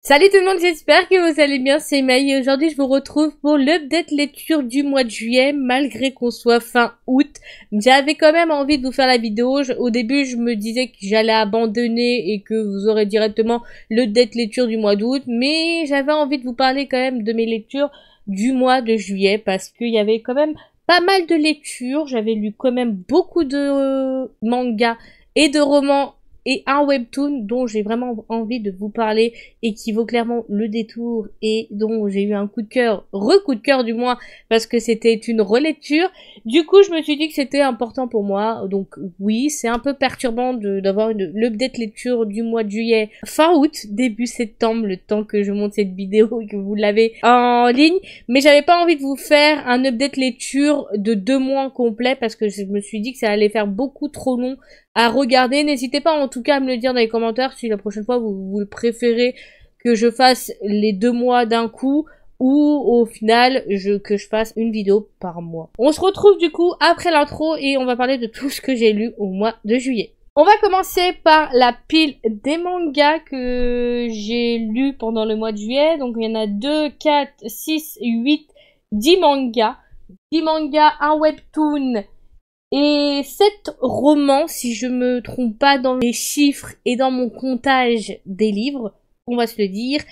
Salut tout le monde, j'espère que vous allez bien, c'est Maï et aujourd'hui je vous retrouve pour l'update lecture du mois de juillet, malgré qu'on soit fin août. J'avais quand même envie de vous faire la vidéo, au début je me disais que j'allais abandonner et que vous aurez directement l'update lecture du mois d'août, mais j'avais envie de vous parler quand même de mes lectures du mois de juillet, parce qu'il y avait quand même pas mal de lectures, j'avais lu quand même beaucoup de mangas et de romans et un webtoon dont j'ai vraiment envie de vous parler et qui vaut clairement le détour et dont j'ai eu un coup de cœur, coup de cœur du moins, parce que c'était une relecture. Du coup, je me suis dit que c'était important pour moi. Donc oui, c'est un peu perturbant d'avoir l'update lecture du mois de juillet fin août, début septembre, le temps que je monte cette vidéo et que vous l'avez en ligne. Mais j'avais pas envie de vous faire un update lecture de 2 mois complet parce que je me suis dit que ça allait faire beaucoup trop long à regarder. N'hésitez pas en tout cas à me le dire dans les commentaires si la prochaine fois vous préférez que je fasse les 2 mois d'un coup ou au final que je fasse une vidéo par mois. On se retrouve du coup après l'intro et on va parler de tout ce que j'ai lu au mois de juillet. On va commencer par la pile des mangas que j'ai lus pendant le mois de juillet. Donc il y en a 2, 4, 6, 8, 10 mangas. 10 mangas, un webtoon et 7 romans, si je me trompe pas dans les chiffres et dans mon comptage des livres, on va se le dire.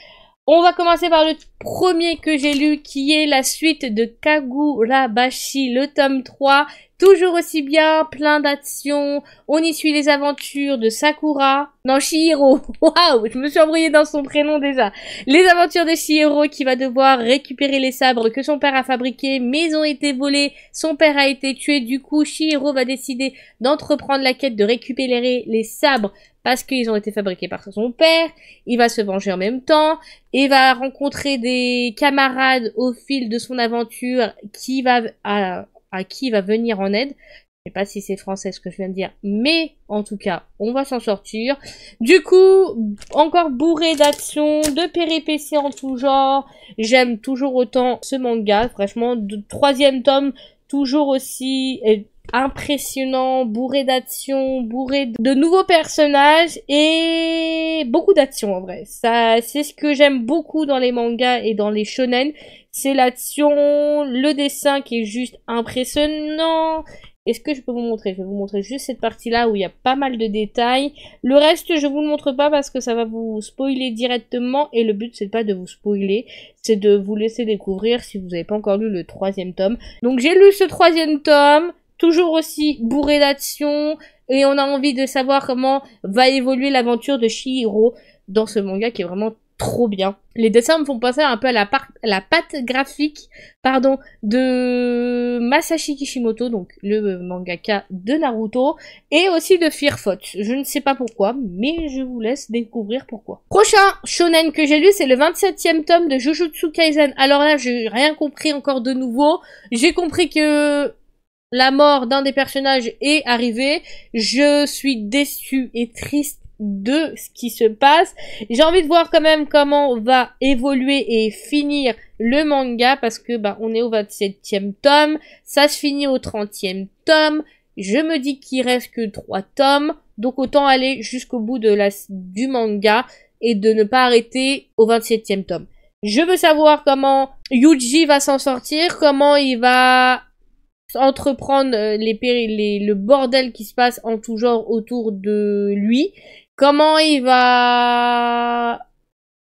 On va commencer par le premier que j'ai lu, qui est la suite de Kagurabashi, le tome 3. Toujours aussi bien, plein d'action. On y suit les aventures de Sakura. Non, Chihiro. Waouh, je me suis embrouillée dans son prénom déjà. Les aventures de Chihiro qui va devoir récupérer les sabres que son père a fabriqués, mais ils ont été volés. Son père a été tué. Du coup, Chihiro va décider d'entreprendre la quête de récupérer les sabres parce qu'ils ont été fabriqués par son père. Il va se venger en même temps. Et va rencontrer des camarades au fil de son aventure qui va à qui il va venir en aide. Je sais pas si c'est français ce que je viens de dire, mais en tout cas, on va s'en sortir. Du coup, encore bourré d'action, de péripéties en tout genre. J'aime toujours autant ce manga, franchement. Troisième tome, toujours aussi impressionnant, bourré d'action, bourré de nouveaux personnages et beaucoup d'action en vrai. Ça, c'est ce que j'aime beaucoup dans les mangas et dans les shonen. C'est l'action, le dessin qui est juste impressionnant. Est-ce que je peux vous montrer? Je vais vous montrer juste cette partie-là où il y a pas mal de détails. Le reste, je vous le montre pas parce que ça va vous spoiler directement. Et le but, c'est pas de vous spoiler, c'est de vous laisser découvrir si vous n'avez pas encore lu le troisième tome. Donc j'ai lu ce troisième tome, toujours aussi bourré d'action. Et on a envie de savoir comment va évoluer l'aventure de Chihiro dans ce manga qui est vraiment trop bien. Les dessins me font penser un peu à la patte graphique, pardon, de Masashi Kishimoto, donc le mangaka de Naruto, et aussi de Fear Fault. Je ne sais pas pourquoi, mais je vous laisse découvrir pourquoi. Prochain shonen que j'ai lu, c'est le 27e tome de Jujutsu Kaisen. Alors là, j'ai rien compris encore de nouveau. J'ai compris que la mort d'un des personnages est arrivée. Je suis déçue et triste de ce qui se passe. J'ai envie de voir quand même comment va évoluer et finir le manga parce que on est au 27e tome, ça se finit au 30e tome. Je me dis qu'il reste que 3 tomes, donc autant aller jusqu'au bout du manga et de ne pas arrêter au 27e tome. Je veux savoir comment Yuji va s'en sortir, comment il va entreprendre le bordel qui se passe en tout genre autour de lui, comment il va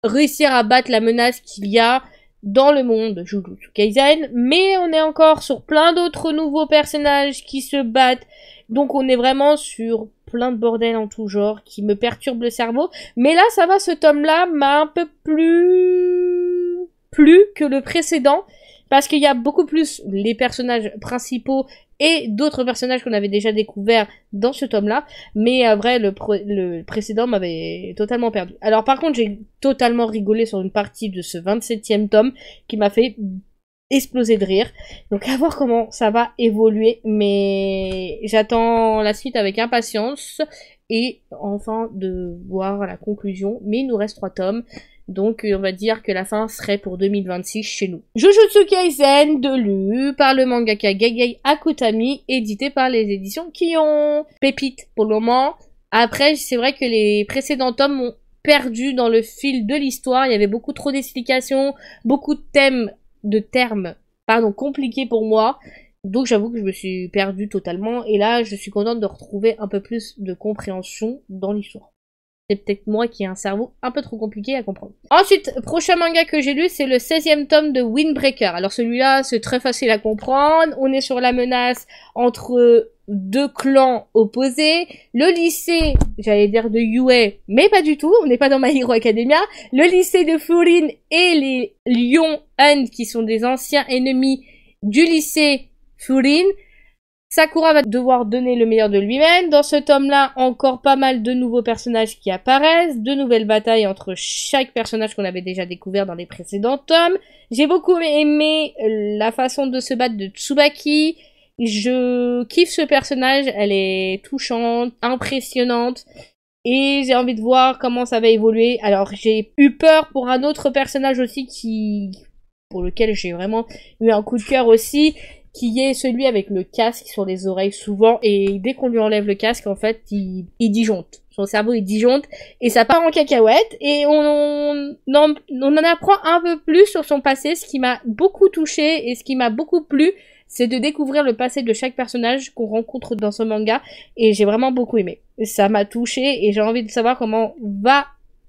réussir à battre la menace qu'il y a dans le monde de Jujutsu Kaisen, mais on est encore sur plein d'autres nouveaux personnages qui se battent, donc on est vraiment sur plein de bordel en tout genre qui me perturbe le cerveau, mais là ça va, ce tome-là m'a un peu plus que le précédent, parce qu'il y a beaucoup plus les personnages principaux et d'autres personnages qu'on avait déjà découverts dans ce tome-là. Mais vrai, le précédent m'avait totalement perdu. Alors par contre, j'ai totalement rigolé sur une partie de ce 27e tome qui m'a fait exploser de rire. Donc à voir comment ça va évoluer. Mais j'attends la suite avec impatience. Et enfin de voir la conclusion. Mais il nous reste 3 tomes. Donc on va dire que la fin serait pour 2026 chez nous. Jujutsu Kaisen, lu par le mangaka Gege Akutami, édité par les éditions Kion. Pépite pour le moment. Après, c'est vrai que les précédents tomes m'ont perdue dans le fil de l'histoire. Il y avait beaucoup trop d'explications, beaucoup de termes, pardon, compliqués pour moi. Donc j'avoue que je me suis perdue totalement. Et là, je suis contente de retrouver un peu plus de compréhension dans l'histoire. C'est peut-être moi qui ai un cerveau un peu trop compliqué à comprendre. Ensuite, prochain manga que j'ai lu, c'est le 16e tome de Windbreaker. Alors celui-là, c'est très facile à comprendre. On est sur la menace entre deux clans opposés. Le lycée, j'allais dire de Yue, mais pas du tout. On n'est pas dans My Hero Academia. Le lycée de Furin et les Lions Hunt, qui sont des anciens ennemis du lycée Furin. Sakura va devoir donner le meilleur de lui-même. Dans ce tome-là, encore pas mal de nouveaux personnages qui apparaissent, de nouvelles batailles entre chaque personnage qu'on avait déjà découvert dans les précédents tomes. J'ai beaucoup aimé la façon de se battre de Tsubaki. Je kiffe ce personnage, elle est touchante, impressionnante. Et j'ai envie de voir comment ça va évoluer. Alors, j'ai eu peur pour un autre personnage aussi pour lequel j'ai vraiment eu un coup de cœur aussi, qui est celui avec le casque sur les oreilles souvent, et dès qu'on lui enlève le casque, en fait, il disjoncte. Son cerveau, il disjoncte, et ça part en cacahuète, et on en apprend un peu plus sur son passé. Ce qui m'a beaucoup touchée, et ce qui m'a beaucoup plu, c'est de découvrir le passé de chaque personnage qu'on rencontre dans ce manga, et j'ai vraiment beaucoup aimé. Ça m'a touchée, et j'ai envie de savoir comment va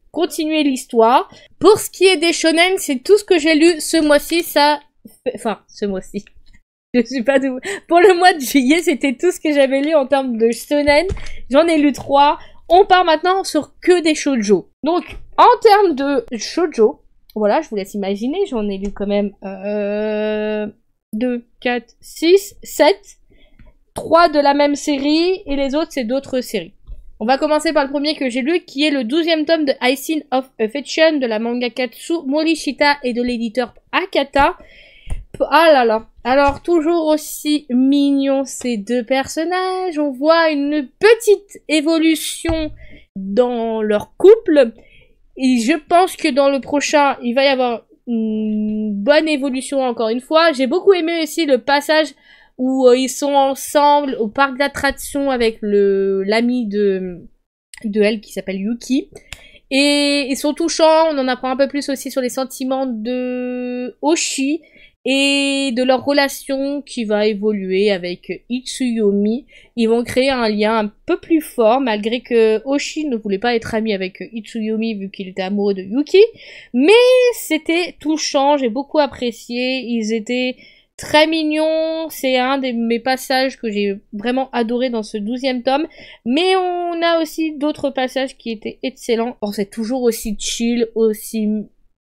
continuer l'histoire. Pour ce qui est des shonen, c'est tout ce que j'ai lu ce mois-ci, ce mois-ci. Je suis pas de... Pour le mois de juillet, c'était tout ce que j'avais lu en termes de shonen. J'en ai lu 3. On part maintenant sur que des shoujo. Donc, en termes de shoujo, voilà, je vous laisse imaginer, j'en ai lu quand même 2, 4, 6, 7. 3 de la même série, et les autres, c'est d'autres séries. On va commencer par le premier que j'ai lu, qui est le 12e tome de Icing of Affection de la mangakatsu Morishita et de l'éditeur Akata. Ah là là. Alors, toujours aussi mignons ces deux personnages. On voit une petite évolution dans leur couple. Et je pense que dans le prochain, il va y avoir une bonne évolution encore une fois. J'ai beaucoup aimé aussi le passage où ils sont ensemble au parc d'attractions avec l'ami de elle qui s'appelle Yuki. Et ils sont touchants. On en apprend un peu plus aussi sur les sentiments de Oshi et de leur relation qui va évoluer avec Itsuyomi. Ils vont créer un lien un peu plus fort, malgré que Oshi ne voulait pas être ami avec Itsuyomi vu qu'il était amoureux de Yuki. Mais c'était touchant, j'ai beaucoup apprécié. Ils étaient très mignons. C'est un de mes passages que j'ai vraiment adoré dans ce 12e tome. Mais on a aussi d'autres passages qui étaient excellents. Or, c'est toujours aussi chill, aussi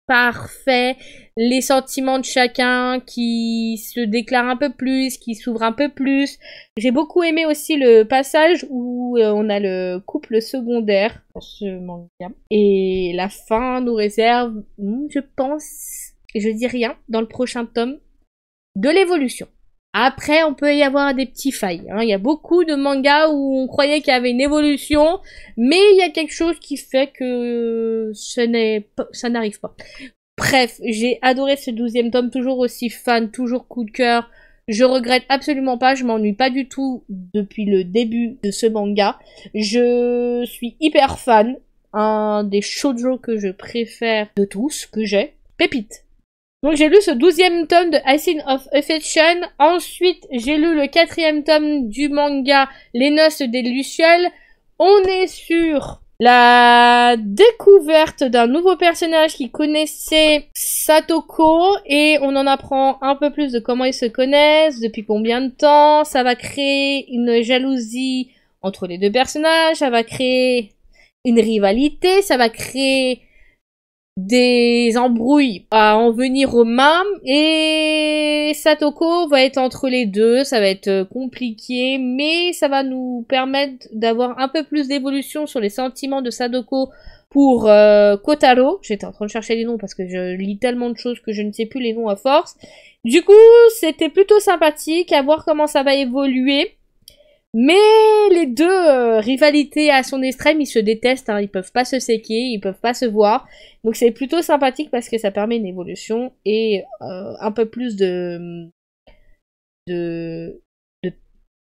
parfait, les sentiments de chacun qui se déclarent un peu plus, qui s'ouvrent un peu plus. J'ai beaucoup aimé aussi le passage où on a le couple secondaire dans ce manga. Et la fin nous réserve, je pense, et je dis rien, dans le prochain tome, de l'évolution. Après, on peut y avoir des petits failles. Il y a beaucoup de mangas où on croyait qu'il y avait une évolution, mais il y a quelque chose qui fait que ça n'arrive pas. Bref, j'ai adoré ce 12e tome, toujours aussi fan, toujours coup de cœur. Je regrette absolument pas, je m'ennuie pas du tout depuis le début de ce manga. Je suis hyper fan. Un des shoujo que je préfère de tous, que j'ai. Pépite. Donc j'ai lu ce 12e tome de Icing of Affection. Ensuite, j'ai lu le 4e tome du manga Les Noces des Lucioles. On est sur la découverte d'un nouveau personnage qui connaissait Satoko, et on en apprend un peu plus de comment ils se connaissent, depuis combien de temps. Ça va créer une jalousie entre les deux personnages, ça va créer une rivalité, ça va créer des embrouilles à en venir aux mains, et Satoko va être entre les deux. Ça va être compliqué, mais ça va nous permettre d'avoir un peu plus d'évolution sur les sentiments de Sadoko pour Kotaro. J'étais en train de chercher les noms parce que je lis tellement de choses que je ne sais plus les noms à force. Du coup, c'était plutôt sympathique à voir comment ça va évoluer. Mais les deux rivalités à son extrême, ils se détestent, ils peuvent pas se séquer, ils peuvent pas se voir. Donc c'est plutôt sympathique parce que ça permet une évolution et un peu plus de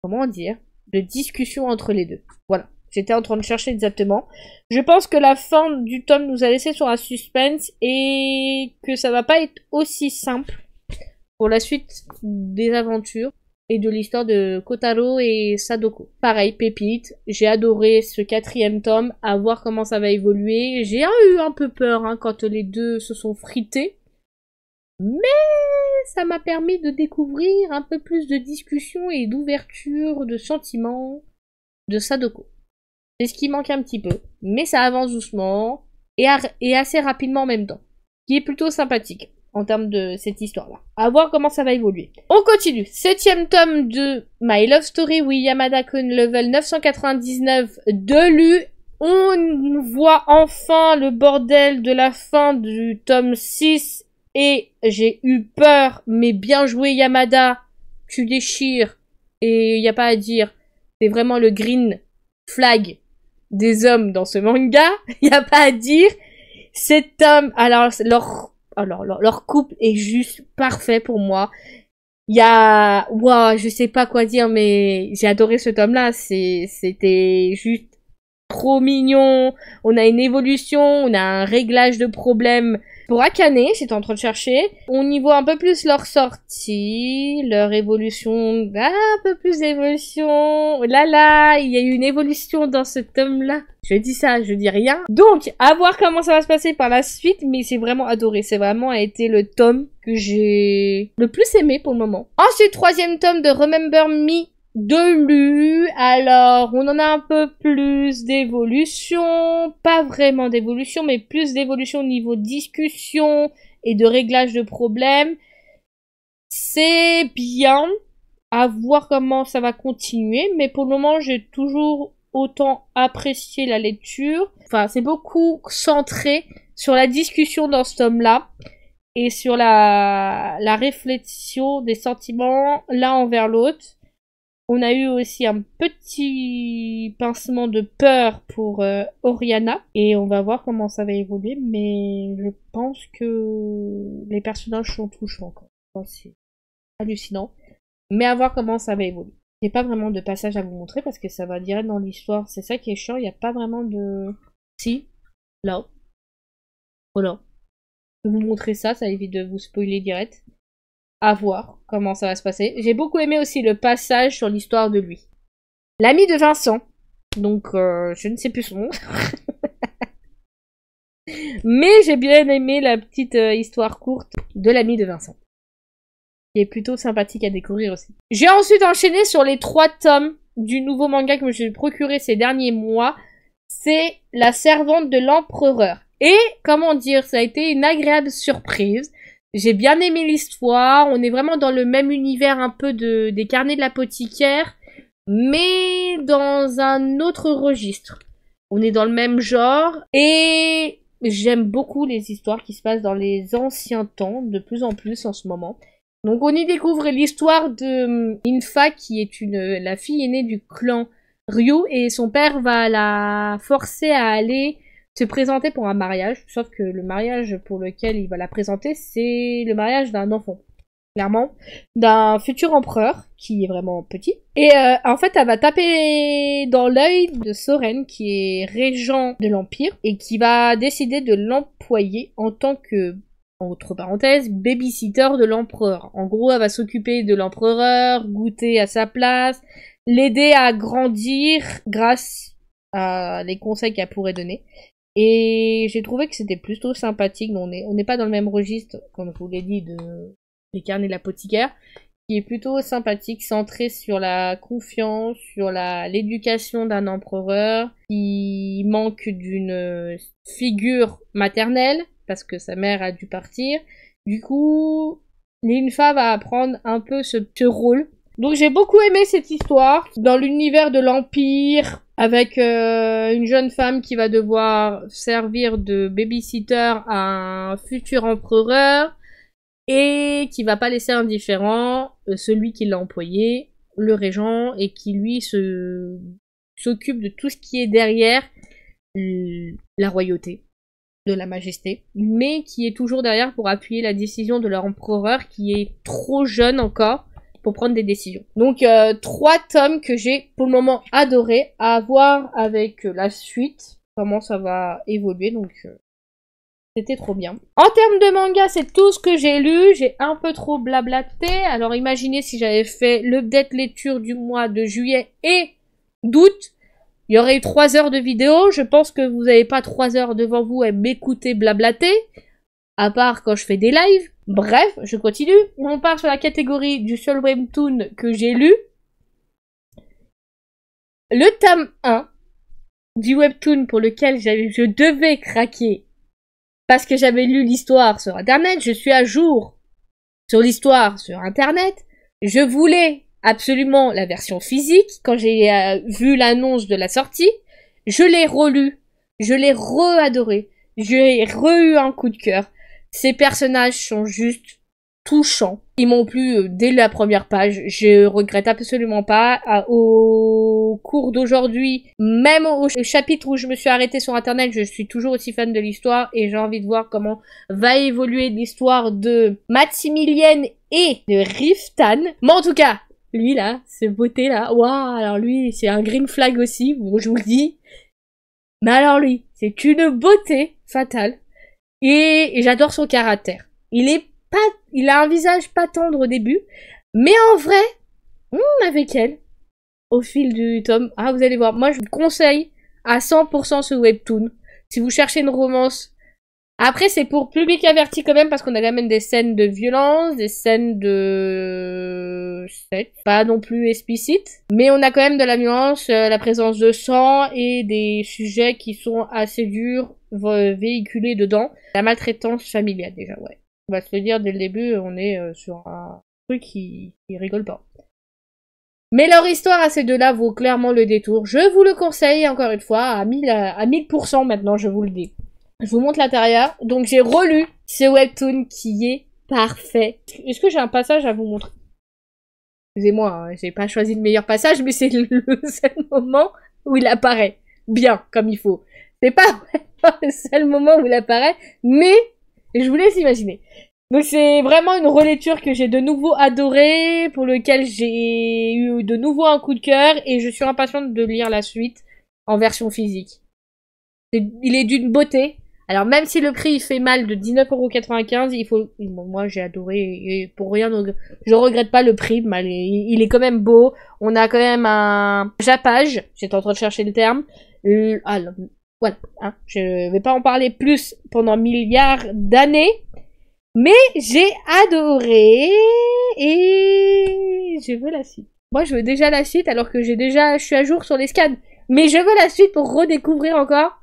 comment dire, de discussion entre les deux. Voilà. J'étais en train de chercher exactement. Je pense que la fin du tome nous a laissé sur un suspense et que ça va pas être aussi simple pour la suite des aventures et de l'histoire de Kotaro et Sadoko. Pareil, pépite, j'ai adoré ce 4e tome, à voir comment ça va évoluer. J'ai eu un peu peur quand les deux se sont frités, mais ça m'a permis de découvrir un peu plus de discussion et d'ouverture de sentiments de Sadoko. C'est ce qui manque un petit peu, mais ça avance doucement et assez rapidement en même temps, qui est plutôt sympathique en termes de cette histoire-là. À voir comment ça va évoluer. On continue. 7e tome de My Love Story with Yamada-kun, level 999 de lu. On voit enfin le bordel de la fin du tome 6 et j'ai eu peur, mais bien joué Yamada, tu déchires et y a pas à dire. C'est vraiment le green flag des hommes dans ce manga, y a pas à dire. Cet homme, alors leur couple est juste parfait pour moi. Il y a, wow, je sais pas quoi dire, mais j'ai adoré ce tome-là. C'était juste trop mignon. On a une évolution, on a un réglage de problèmes. Pour Akane, j'étais en train de chercher, on y voit un peu plus leur sortie, leur évolution, un peu plus d'évolution. Là, il y a eu une évolution dans ce tome-là. Je dis ça, je dis rien. Donc, à voir comment ça va se passer par la suite, mais c'est vraiment adoré. C'est vraiment été le tome que j'ai le plus aimé pour le moment. Ensuite, 3e tome de Remember Me de lu. Alors, on en a un peu plus d'évolution, pas vraiment d'évolution, mais plus d'évolution au niveau discussion et de réglage de problèmes. C'est bien, à voir comment ça va continuer, mais pour le moment, j'ai toujours autant apprécié la lecture. Enfin, c'est beaucoup centré sur la discussion dans ce tome-là et sur la réflexion des sentiments l'un envers l'autre. On a eu aussi un petit pincement de peur pour Oriana. Et on va voir comment ça va évoluer. Mais je pense que les personnages sont touchants. C'est hallucinant. Mais à voir comment ça va évoluer. Il n'y a pas vraiment de passage à vous montrer parce que ça va direct dans l'histoire. C'est ça qui est chiant. Il n'y a pas vraiment de... Si. Là. Voilà. Je vais vous montrer ça. Ça évite de vous spoiler direct. À voir comment ça va se passer. J'ai beaucoup aimé aussi le passage sur l'histoire de lui. L'ami de Vincent. Donc, je ne sais plus son nom. Mais j'ai bien aimé la petite histoire courte de l'ami de Vincent. Qui est plutôt sympathique à découvrir aussi. J'ai ensuite enchaîné sur les 3 tomes du nouveau manga que je me suis procuré ces derniers mois. C'est La Servante de l'Empereur. Et, comment dire, ça a été une agréable surprise. J'ai bien aimé l'histoire, on est vraiment dans le même univers un peu des carnets de l'apothicaire, mais dans un autre registre. On est dans le même genre, et j'aime beaucoup les histoires qui se passent dans les anciens temps, de plus en plus en ce moment. Donc on y découvre l'histoire de Infa, qui est la fille aînée du clan Ryu, et son père va la forcer à aller se présenter pour un mariage, sauf que le mariage pour lequel il va la présenter, c'est le mariage d'un enfant, clairement, d'un futur empereur, qui est vraiment petit. Et en fait, elle va taper dans l'œil de Soren, qui est régent de l'Empire, et qui va décider de l'employer en tant que, entre parenthèses, babysitter de l'empereur. En gros, elle va s'occuper de l'empereur, goûter à sa place, l'aider à grandir grâce à les conseils qu'elle pourrait donner. Et j'ai trouvé que c'était plutôt sympathique. On n'est pas dans le même registre, comme je vous l'ai dit, des carnets de l'apothicaire, qui est plutôt sympathique, centré sur la confiance, sur l'éducation d'un empereur, qui manque d'une figure maternelle, parce que sa mère a dû partir. Du coup, Linfa va prendre un peu ce rôle. Donc j'ai beaucoup aimé cette histoire, dans l'univers de l'Empire, avec une jeune femme qui va devoir servir de babysitter à un futur empereur, et qui va pas laisser indifférent celui qui l'a employé, le régent, et qui lui s'occupe de tout ce qui est derrière la royauté, de la majesté, mais qui est toujours derrière pour appuyer la décision de leur empereur, qui est trop jeune encore pour prendre des décisions. Donc 3 tomes que j'ai pour le moment adoré, à voir avec la suite, comment ça va évoluer, donc c'était trop bien. En termes de manga, c'est tout ce que j'ai lu, j'ai un peu trop blablaté, alors imaginez si j'avais fait l'update lecture du mois de juillet et d'août, il y aurait eu 3 heures de vidéo, je pense que vous n'avez pas 3 heures devant vous à m'écouter blablater, à part quand je fais des lives. Bref, je continue. On part sur la catégorie du seul webtoon que j'ai lu. Le tome 1 du webtoon pour lequel je devais craquer parce que j'avais lu l'histoire sur internet. Je suis à jour sur l'histoire sur internet. Je voulais absolument la version physique quand j'ai vu l'annonce de la sortie. Je l'ai relu. Je l'ai re-adoré. J'ai re-eu un coup de cœur. Ces personnages sont juste touchants. Ils m'ont plu dès la première page. Je regrette absolument pas. Au cours d'aujourd'hui, même au chapitre où je me suis arrêtée sur internet, je suis toujours aussi fan de l'histoire et j'ai envie de voir comment va évoluer l'histoire de Maximilienne et de Riftan. Mais en tout cas, lui là, ce beauté là, waouh, alors lui, c'est un green flag aussi, bon, je vous le dis. Mais alors lui, c'est une beauté fatale. Et j'adore son caractère. Il a un visage pas tendre au début, mais en vrai, avec elle, au fil du tome, vous allez voir, moi je vous conseille à 100% ce webtoon. Si vous cherchez une romance, après c'est pour public averti quand même, parce qu'on a quand même des scènes de violence, des scènes de sexe, pas non plus explicites, mais on a quand même de la violence, la présence de sang et des sujets qui sont assez durs véhiculés dedans. La maltraitance familiale déjà, ouais. On va se le dire dès le début, on est sur un truc qui rigole pas. Mais leur histoire à ces deux-là vaut clairement le détour. Je vous le conseille encore une fois, à 1000% maintenant, je vous le dis. Je vous montre l'intérieur. Donc j'ai relu ce webtoon qui est parfait. Est-ce que j'ai un passage à vous montrer? Excusez-moi, hein, j'ai pas choisi le meilleur passage, mais c'est le seul moment où il apparaît bien, comme il faut. C'est pas vraiment le seul moment où il apparaît, mais je vous laisse imaginer. Donc c'est vraiment une relecture que j'ai de nouveau adorée, pour lequel j'ai eu de nouveau un coup de cœur, et je suis impatiente de lire la suite en version physique. Il est d'une beauté. Alors même si le prix il fait mal de 19,95€, il faut... Moi j'ai adoré, et pour rien, je regrette pas le prix, mais il est quand même beau. On a quand même un jappage, j'étais en train de chercher le terme. Voilà, hein, je vais pas en parler plus pendant milliards d'années, mais j'ai adoré, et je veux la suite. Moi je veux déjà la suite alors que je suis à jour sur les scans, mais je veux la suite pour redécouvrir encore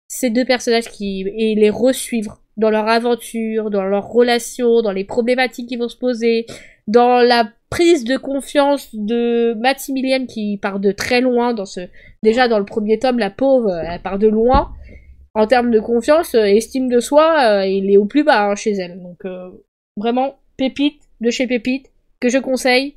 ces deux personnages et les resuivre dans leur aventure, dans leur relation, dans les problématiques qui vont se poser, dans la prise de confiance de Maximilienne qui part de très loin déjà dans le premier tome, la pauvre, elle part de loin. En termes de confiance, estime de soi, il est au plus bas hein, chez elle. Donc vraiment, pépite de chez Pépite, que je conseille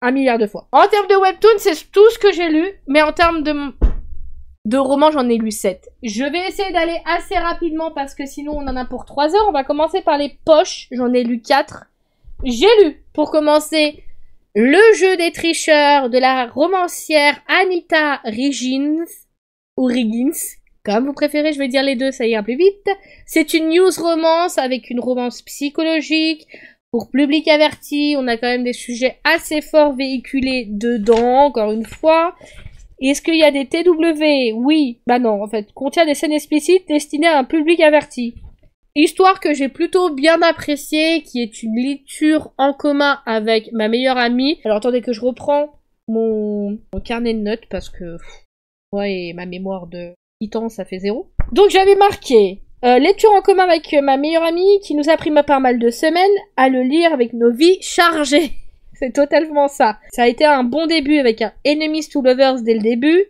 1 milliard de fois. En termes de webtoon, c'est tout ce que j'ai lu, mais en termes de romans, j'en ai lu 7. Je vais essayer d'aller assez rapidement parce que sinon on en a pour 3 heures. On va commencer par les poches. J'en ai lu 4. J'ai lu, pour commencer, Le jeu des tricheurs de la romancière Anita Riggins, ou Riggins, comme vous préférez, je vais dire les deux, ça ira plus vite. C'est une news romance avec une romance psychologique. Pour public averti, on a quand même des sujets assez forts véhiculés dedans, encore une fois. Est-ce qu'il y a des TW? Oui. Bah non, en fait. Contient des scènes explicites destinées à un public averti. Histoire que j'ai plutôt bien appréciée, qui est une lecture en commun avec ma meilleure amie. Alors attendez que je reprends mon carnet de notes, parce que moi et ma mémoire de titan, ça fait 0. Donc j'avais marqué lecture en commun avec ma meilleure amie, qui nous a pris pas mal de semaines à le lire avec nos vies chargées. C'est totalement ça. Ça a été un bon début avec un Enemies to Lovers dès le début,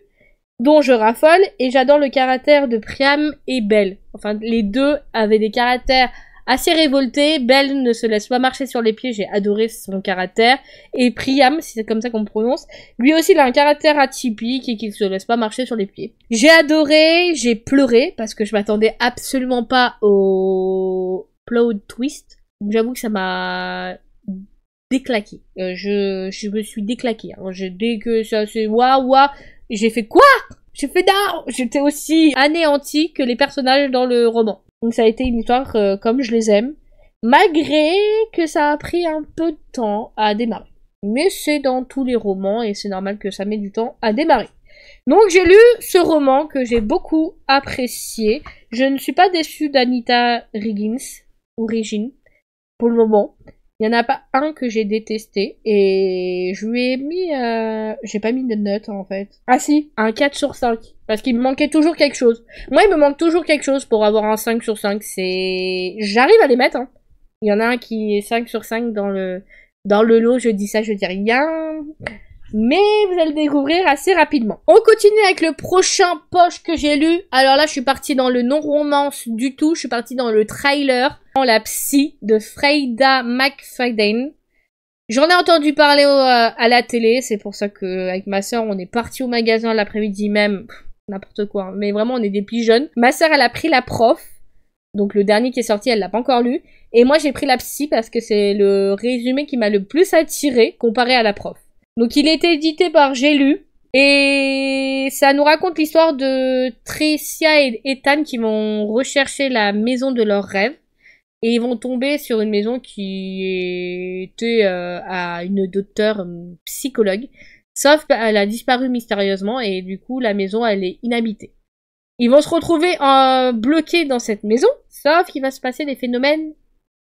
dont je raffole, et j'adore le caractère de Priam et Belle. Enfin, les deux avaient des caractères assez révoltés. Belle ne se laisse pas marcher sur les pieds, j'ai adoré son caractère. Et Priam, si c'est comme ça qu'on me prononce, lui aussi il a un caractère atypique et qu'il se laisse pas marcher sur les pieds. J'ai adoré, j'ai pleuré, parce que je m'attendais absolument pas au plot twist. J'avoue que ça m'a déclaquée. Je me suis déclaquée. Alors, dès que ça c'est waouh, j'ai fait quoi? J'ai fait non! J'étais aussi anéantie que les personnages dans le roman. Donc ça a été une histoire comme je les aime, malgré que ça a pris un peu de temps à démarrer. Mais c'est dans tous les romans et c'est normal que ça met du temps à démarrer. Donc j'ai lu ce roman que j'ai beaucoup apprécié. Je ne suis pas déçue d'Anita Riggins, ou Regine, pour le moment. Il n'y en a pas un que j'ai détesté. Et je lui ai mis... j'ai pas mis de note en fait. Ah si, un 4 sur 5. Parce qu'il me manquait toujours quelque chose. Moi il me manque toujours quelque chose pour avoir un 5 sur 5. J'arrive à les mettre. Hein. Il y en a un qui est 5 sur 5 dans le lot. Je dis ça, je dis rien. Mais vous allez le découvrir assez rapidement. On continue avec le prochain poche que j'ai lu. Alors là, je suis partie dans le non-romance du tout. Je suis partie dans le trailer. La psy de Freida McFadden. J'en ai entendu parler à la télé. C'est pour ça que avec ma sœur, on est parti au magasin l'après-midi même. N'importe quoi. Mais vraiment, on est des petits jeunes. Ma sœur, elle a pris la prof. Donc le dernier qui est sorti, elle l'a pas encore lu. Et moi, j'ai pris la psy parce que c'est le résumé qui m'a le plus attiré comparé à la prof. Donc il est édité par J'ai lu et ça nous raconte l'histoire de Tricia et Ethan qui vont rechercher la maison de leurs rêves et ils vont tomber sur une maison qui était à une docteure psychologue, sauf qu'elle a disparu mystérieusement et du coup la maison elle est inhabitée. Ils vont se retrouver bloqués dans cette maison, sauf qu'il va se passer des phénomènes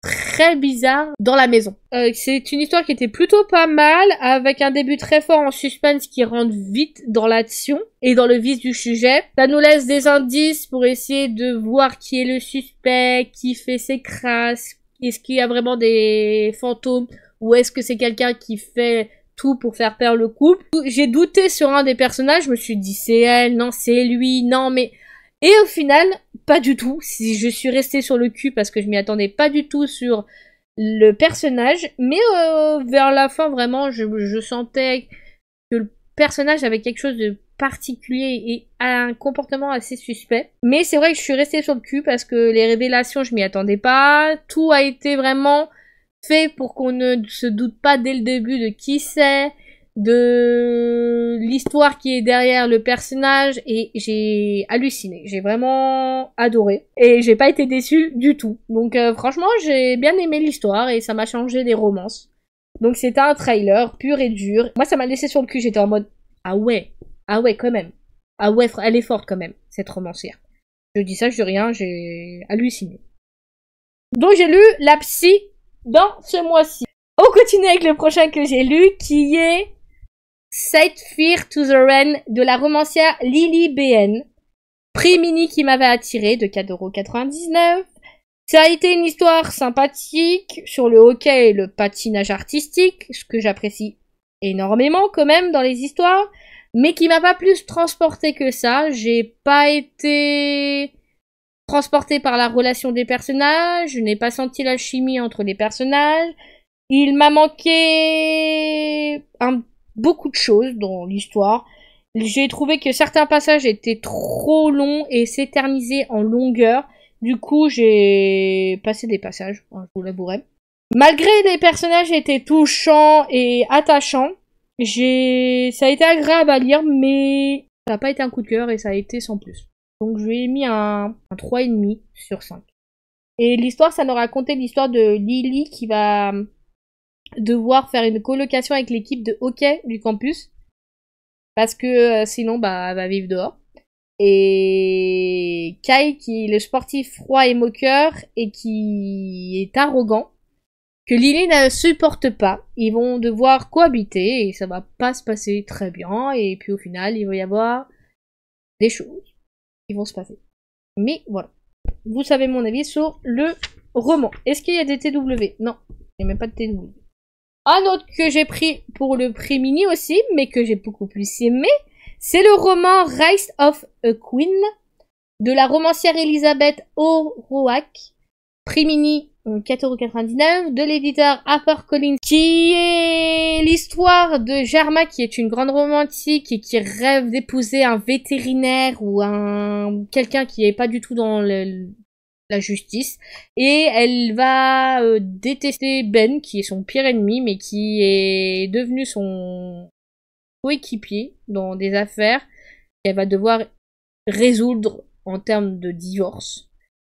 très bizarre dans la maison. C'est une histoire qui était plutôt pas mal, avec un début très fort en suspense qui rentre vite dans l'action et dans le vif du sujet. Ça nous laisse des indices pour essayer de voir qui est le suspect, qui fait ses crasses, est-ce qu'il y a vraiment des fantômes ou est-ce que c'est quelqu'un qui fait tout pour faire perdre le couple. J'ai douté sur un des personnages, je me suis dit c'est elle, non c'est lui, non mais... Et au final, pas du tout. Si je suis restée sur le cul parce que je m'y attendais pas du tout sur le personnage. Mais vers la fin, vraiment, je sentais que le personnage avait quelque chose de particulier et un comportement assez suspect. Mais c'est vrai que je suis restée sur le cul parce que les révélations, je m'y attendais pas. Tout a été vraiment fait pour qu'on ne se doute pas dès le début de qui c'est, de l'histoire qui est derrière le personnage, et j'ai halluciné. J'ai vraiment adoré et j'ai pas été déçue du tout. Donc franchement, j'ai bien aimé l'histoire et ça m'a changé des romances. Donc c'était un trailer pur et dur. Moi ça m'a laissé sur le cul, j'étais en mode ah ouais quand même. Ah ouais, elle est forte quand même cette romancière. Je dis ça, je dis rien, j'ai halluciné. Donc j'ai lu La Psy dans ce mois-ci. On continue avec le prochain que j'ai lu qui est Set Fear to the Rain de la romancière Lily BN. Prix mini qui m'avait attiré de 4,99 €. Ça a été une histoire sympathique sur le hockey et le patinage artistique, ce que j'apprécie énormément quand même dans les histoires, mais qui m'a pas plus transporté que ça. J'ai pas été transportée par la relation des personnages, je n'ai pas senti la chimie entre les personnages. Il m'a manqué beaucoup de choses dans l'histoire. J'ai trouvé que certains passages étaient trop longs et s'éternisaient en longueur. Du coup, j'ai passé des passages, je vous l'avouerai. Malgré les personnages étaient touchants et attachants, ça a été agréable à lire, mais ça n'a pas été un coup de cœur et ça a été sans plus. Donc je lui ai mis un 3,5 sur 5. Et l'histoire, ça nous racontait l'histoire de Lily qui va devoir faire une colocation avec l'équipe de hockey du campus. Parce que sinon, elle va vivre dehors. Et Kai, qui est le sportif froid et moqueur et qui est arrogant, que Lily ne supporte pas. Ils vont devoir cohabiter et ça va pas se passer très bien. Et puis au final, il va y avoir des choses qui vont se passer. Mais voilà. Vous savez mon avis sur le roman. Est-ce qu'il y a des TW? Non, il n'y a même pas de TW. Un autre que j'ai pris pour le prix mini aussi, mais que j'ai beaucoup plus aimé, c'est le roman Rise of a Queen de la romancière Elisabeth O'Rourke, prix mini 4,99 € de l'éditeur HarperCollins, qui est l'histoire de Germa, qui est une grande romantique et qui rêve d'épouser un vétérinaire ou quelqu'un qui est pas du tout dans la justice, et elle va détester Ben, qui est son pire ennemi, mais qui est devenu son coéquipier dans des affaires qu'elle va devoir résoudre en termes de divorce.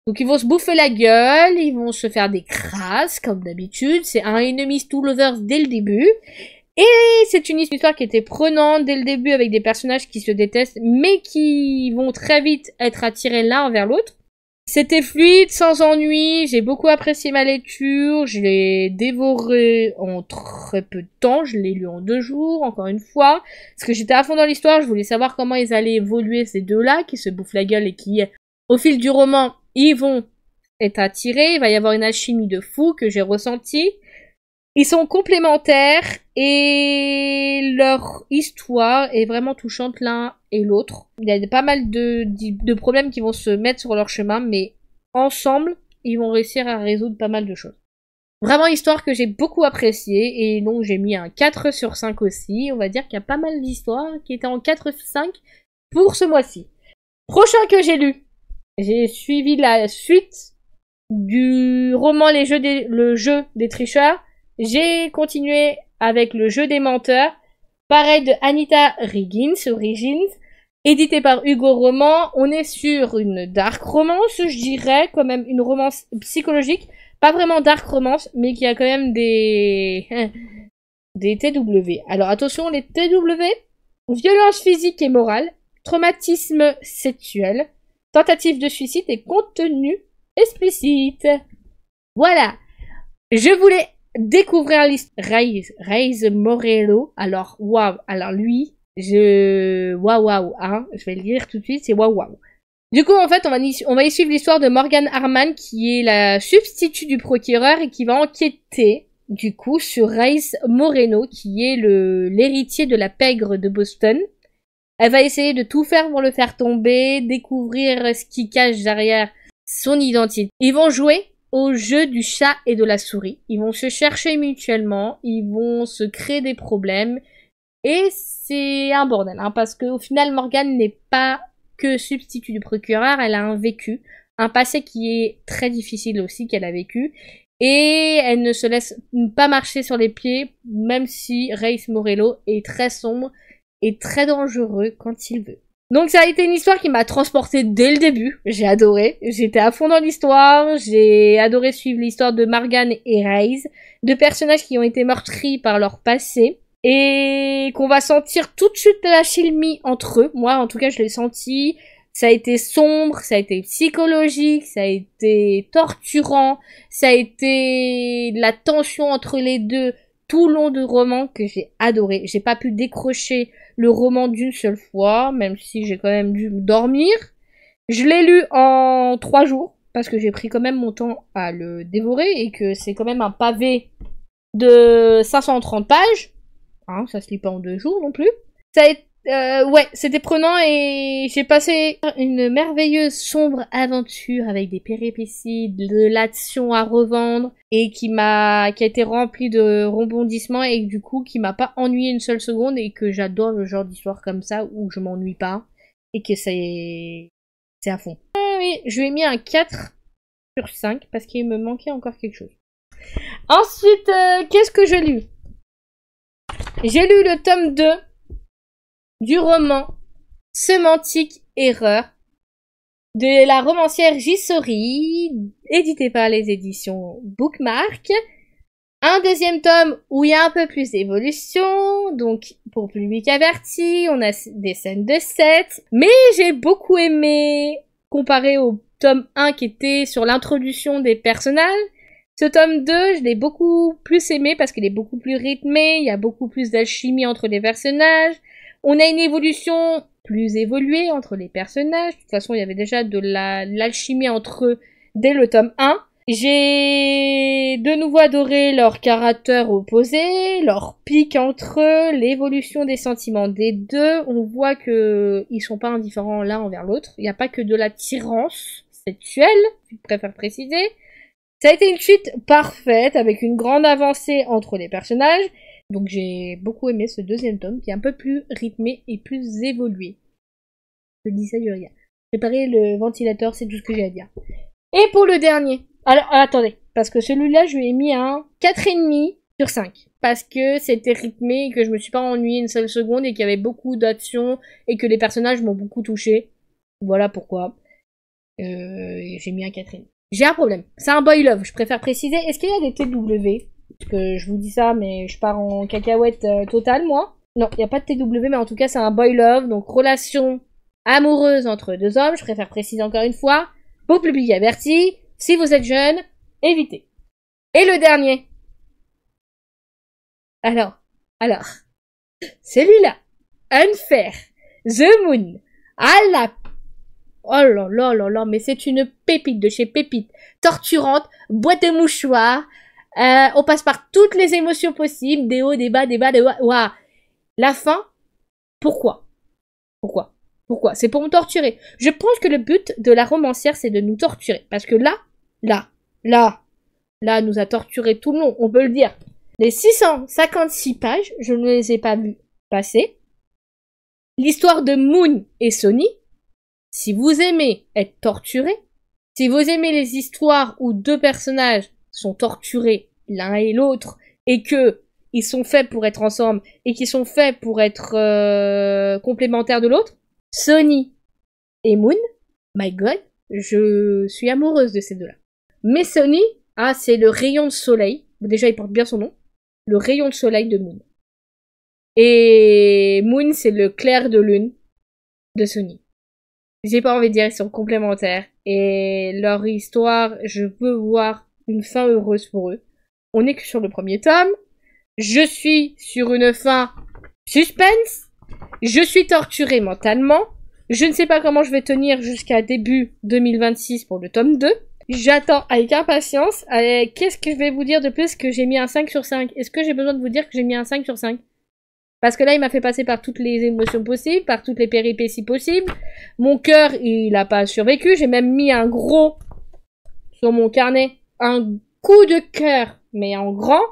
Donc ils vont se bouffer la gueule, ils vont se faire des crasses, comme d'habitude, c'est un enemies to lovers dès le début, et c'est une histoire qui était prenante dès le début avec des personnages qui se détestent, mais qui vont très vite être attirés l'un vers l'autre. C'était fluide, sans ennui, j'ai beaucoup apprécié ma lecture, je l'ai dévoré en très peu de temps, je l'ai lu en 2 jours, encore une fois, parce que j'étais à fond dans l'histoire, je voulais savoir comment ils allaient évoluer ces deux-là, qui se bouffent la gueule et qui, au fil du roman, ils vont être attirés, il va y avoir une alchimie de fou que j'ai ressentie. Ils sont complémentaires et leur histoire est vraiment touchante l'un et l'autre. Il y a pas mal de problèmes qui vont se mettre sur leur chemin, mais ensemble, ils vont réussir à résoudre pas mal de choses. Vraiment histoire que j'ai beaucoup appréciée et donc j'ai mis un 4 sur 5 aussi. On va dire qu'il y a pas mal d'histoires qui étaient en 4 sur 5 pour ce mois-ci. Prochain que j'ai lu, j'ai suivi la suite du roman Le jeu des tricheurs. J'ai continué avec Le jeu des menteurs, pareil de Anita Origins, édité par Hugo Roman. On est sur une dark romance, je dirais, quand même une romance psychologique, pas vraiment dark romance, mais qui a quand même des TW. Alors attention, les TW, violence physique et morale, traumatisme sexuel, tentative de suicide et contenu explicite. Voilà. Je voulais découvrir Raise Morello. Alors, waouh. Alors lui, waouh, hein. Je vais le lire tout de suite, c'est waouh. Du coup, en fait, on va y suivre l'histoire de Morgan Harman, qui est la substitut du procureur et qui va enquêter, du coup, sur Raise Moreno, qui est l'héritier de la pègre de Boston. Elle va essayer de tout faire pour le faire tomber, découvrir ce qui cache derrière son identité. Ils vont jouer au jeu du chat et de la souris. Ils vont se chercher mutuellement, ils vont se créer des problèmes, et c'est un bordel, hein, parce qu'au final, Morgane n'est pas que substitut du procureur, elle a un vécu, un passé qui est très difficile aussi qu'elle a vécu, et elle ne se laisse pas marcher sur les pieds, même si Race Morello est très sombre et très dangereux quand il veut. Donc ça a été une histoire qui m'a transportée dès le début, j'ai adoré, j'étais à fond dans l'histoire, j'ai adoré suivre l'histoire de Morgan et Raze, deux personnages qui ont été meurtris par leur passé, et qu'on va sentir tout de suite l'alchimie entre eux. Moi en tout cas je l'ai senti, ça a été sombre, ça a été psychologique, ça a été torturant, ça a été de la tension entre les deux tout le long du roman que j'ai adoré. J'ai pas pu décrocher le roman d'une seule fois, même si j'ai quand même dû dormir. Je l'ai lu en 3 jours, parce que j'ai pris quand même mon temps à le dévorer, et que c'est quand même un pavé de 530 pages. Hein, ça se lit pas en 2 jours non plus. Ça a été, ouais, c'était prenant et j'ai passé une merveilleuse sombre aventure avec des péripéties, de l'action à revendre et qui a été remplie de rebondissements et du coup qui m'a pas ennuyé une seule seconde et que j'adore le genre d'histoire comme ça où je m'ennuie pas et que c'est à fond. Oui, je lui ai mis un 4 sur 5 parce qu'il me manquait encore quelque chose. Ensuite, qu'est-ce que j'ai lu? J'ai lu le tome 2 du roman Sémantique Erreur de la romancière J-Sori, édité par les éditions Bookmark. Un deuxième tome où il y a un peu plus d'évolution, donc pour public averti, on a des scènes de 7, mais j'ai beaucoup aimé comparé au tome 1 qui était sur l'introduction des personnages. Ce tome 2, je l'ai beaucoup plus aimé parce qu'il est beaucoup plus rythmé, il y a beaucoup plus d'alchimie entre les personnages. On a une évolution plus évoluée entre les personnages. De toute façon, il y avait déjà de l'alchimie entre eux dès le tome 1. J'ai de nouveau adoré leurs caractères opposés, leur pic entre eux, l'évolution des sentiments des deux. On voit que ils sont pas indifférents l'un envers l'autre. Il n'y a pas que de l'attirance sexuelle, je préfère préciser. Ça a été une suite parfaite avec une grande avancée entre les personnages. Donc j'ai beaucoup aimé ce deuxième tome qui est un peu plus rythmé et plus évolué. Je dis ça, je rien. Préparer le ventilateur, c'est tout ce que j'ai à dire. Et pour le dernier. Alors, attendez. Parce que celui-là, je lui ai mis un 4,5 sur 5. Parce que c'était rythmé et que je me suis pas ennuyée une seule seconde et qu'il y avait beaucoup d'actions et que les personnages m'ont beaucoup touché. Voilà pourquoi. J'ai mis un 4,5. J'ai un problème. C'est un boy love. Je préfère préciser. Est-ce qu'il y a des TW? Parce que je vous dis ça, mais je pars en cacahuète totale, moi. Non, il n'y a pas de TW, mais en tout cas, c'est un boy love. Donc, relation amoureuse entre deux hommes. Je préfère préciser encore une fois. Pour public averti. Si vous êtes jeune, évitez. Et le dernier. Alors. Celui-là. Unfair. The Moon. Ah la... Oh là là là là, mais c'est une pépite de chez Pépite. Torturante, boîte de mouchoirs. On passe par toutes les émotions possibles. Des hauts, des bas, des hauts. Waouh. La fin, pourquoi? C'est pour me torturer. Je pense que le but de la romancière, c'est de nous torturer. Parce que là, nous a torturé tout le long, on peut le dire. Les 656 pages, je ne les ai pas vues passer. L'histoire de Moon et Sonny, si vous aimez être torturé, si vous aimez les histoires où deux personnages sont torturés l'un et l'autre, et que ils sont faits pour être ensemble, et qui sont faits pour être complémentaires de l'autre, Sonny et Moon, my god, je suis amoureuse de ces deux-là. Mais Sonny, c'est le rayon de soleil, déjà il porte bien son nom, le rayon de soleil de Moon. Et Moon, c'est le clair de lune de Sonny. J'ai pas envie de dire, ils sont complémentaires. Et leur histoire, je veux voir une fin heureuse pour eux. On n'est que sur le premier tome. Je suis sur une fin suspense. Je suis torturée mentalement. Je ne sais pas comment je vais tenir jusqu'à début 2026 pour le tome 2. J'attends avec impatience. Qu'est-ce que je vais vous dire de plus que j'ai mis un 5 sur 5? Est-ce que j'ai besoin de vous dire que j'ai mis un 5 sur 5? Parce que là, il m'a fait passer par toutes les émotions possibles, par toutes les péripéties possibles. Mon cœur, il a pas survécu. J'ai même mis un gros sur mon carnet. Un coup de cœur, mais en grand.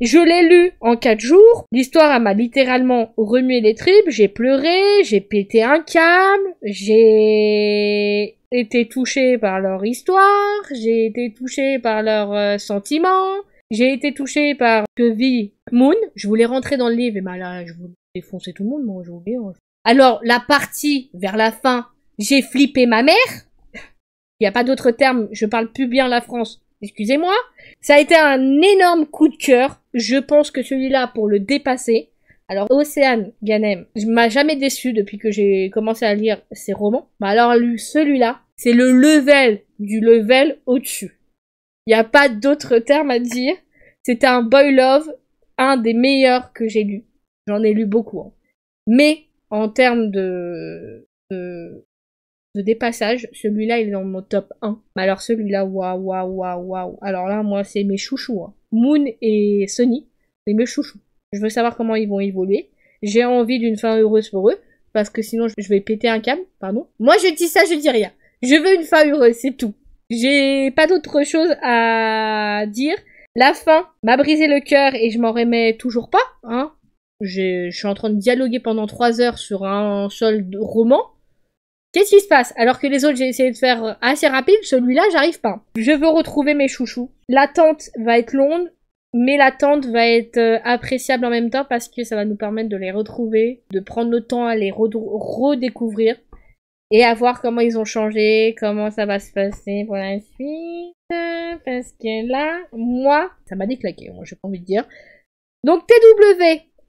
Je l'ai lu en 4 jours. L'histoire m'a littéralement remué les tripes. J'ai pleuré, j'ai pété un câble, j'ai été touchée par leur histoire, j'ai été touchée par leurs sentiments. J'ai été touchée par que vit Moon. Je voulais rentrer dans le livre, et là, je voulais défoncer tout le monde, moi, j'ai oublié. Alors, la partie, vers la fin, j'ai flippé ma mère. Il n'y a pas d'autre terme, je parle plus bien la France. Excusez-moi. Ça a été un énorme coup de cœur. Je pense que celui-là, pour le dépasser. Alors, Océane Ganem, je m'a jamais déçu depuis que j'ai commencé à lire ses romans. Mais alors, celui-là, c'est le level du level au-dessus. Il n'y a pas d'autre terme à dire. C'était un boy love, un des meilleurs que j'ai lu. J'en ai lu beaucoup. Hein. Mais, en termes de dépassage, celui-là, il est dans mon top 1. Mais alors celui-là, waouh. Alors là, moi, c'est mes chouchous. Hein. Moon et Sonny, c'est mes chouchous. Je veux savoir comment ils vont évoluer. J'ai envie d'une fin heureuse pour eux, parce que sinon, je vais péter un câble, pardon. Moi, je dis ça, je dis rien. Je veux une fin heureuse, c'est tout. J'ai pas d'autre chose à dire. La fin m'a brisé le cœur et je m'en remets toujours pas. Hein. Je suis en train de dialoguer pendant 3 heures sur un seul roman. Qu'est-ce qui se passe? Alors que les autres, j'ai essayé de faire assez rapide, celui-là, j'arrive pas. Je veux retrouver mes chouchous. L'attente va être longue, mais l'attente va être appréciable en même temps parce que ça va nous permettre de les retrouver, de prendre le temps à les redécouvrir. Et à voir comment ils ont changé, comment ça va se passer pour la suite. Parce que là, moi, ça m'a déclaqué, moi j'ai pas envie de dire. Donc TW.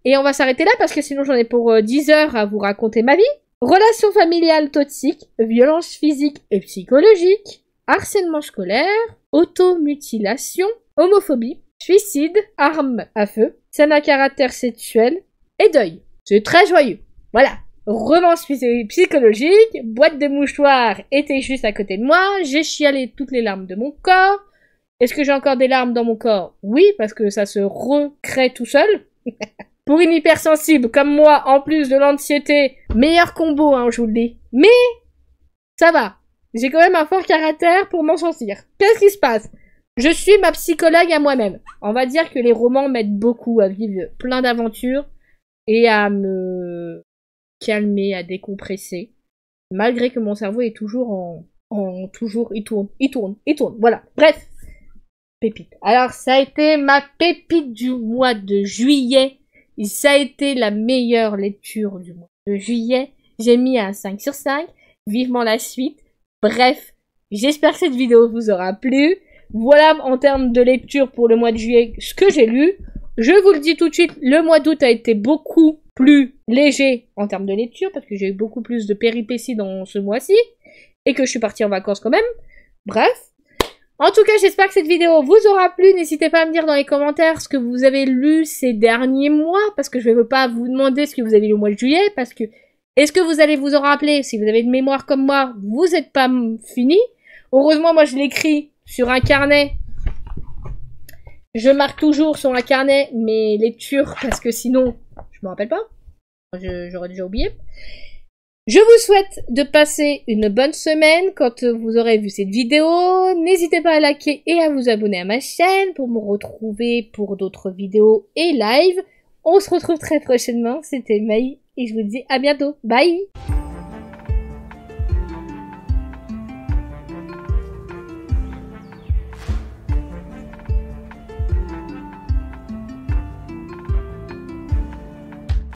Et on va s'arrêter là parce que sinon j'en ai pour 10 heures à vous raconter ma vie. Relations familiales toxiques, violences physiques et psychologiques, harcèlement scolaire, automutilation, homophobie, suicide, armes à feu, scène à caractère sexuel et deuil. C'est très joyeux. Voilà. Romance psychologique, boîte de mouchoirs était juste à côté de moi, j'ai chialé toutes les larmes de mon corps. Est-ce que j'ai encore des larmes dans mon corps? Oui, parce que ça se recrée tout seul. Pour une hypersensible comme moi, en plus de l'anxiété, meilleur combo, hein, je vous le dis. Mais, ça va. J'ai quand même un fort caractère pour m'en sortir. Qu'est-ce qui se passe? Je suis ma psychologue à moi-même. On va dire que les romans m'aident beaucoup à vivre plein d'aventures et à me calmer, à décompresser. Malgré que mon cerveau est toujours toujours, il tourne, voilà. Bref, pépite. Alors, ça a été ma pépite du mois de juillet. Et ça a été la meilleure lecture du mois de juillet. J'ai mis un 5 sur 5. Vivement la suite. Bref, j'espère que cette vidéo vous aura plu. Voilà en termes de lecture pour le mois de juillet ce que j'ai lu. Je vous le dis tout de suite, le mois d'août a été beaucoup plus léger en termes de lecture parce que j'ai eu beaucoup plus de péripéties dans ce mois-ci et que je suis partie en vacances quand même. Bref. En tout cas, j'espère que cette vidéo vous aura plu. N'hésitez pas à me dire dans les commentaires ce que vous avez lu ces derniers mois parce que je ne veux pas vous demander ce que vous avez lu au mois de juillet parce que est-ce que vous allez vous en rappeler? Si vous avez une mémoire comme moi, vous n'êtes pas fini. Heureusement, moi je l'écris sur un carnet. Je marque toujours sur un carnet mes lectures parce que sinon, je me rappelle pas. J'aurais déjà oublié. Je vous souhaite de passer une bonne semaine quand vous aurez vu cette vidéo. N'hésitez pas à liker et à vous abonner à ma chaîne pour me retrouver pour d'autres vidéos et live. On se retrouve très prochainement. C'était Maï et je vous dis à bientôt. Bye!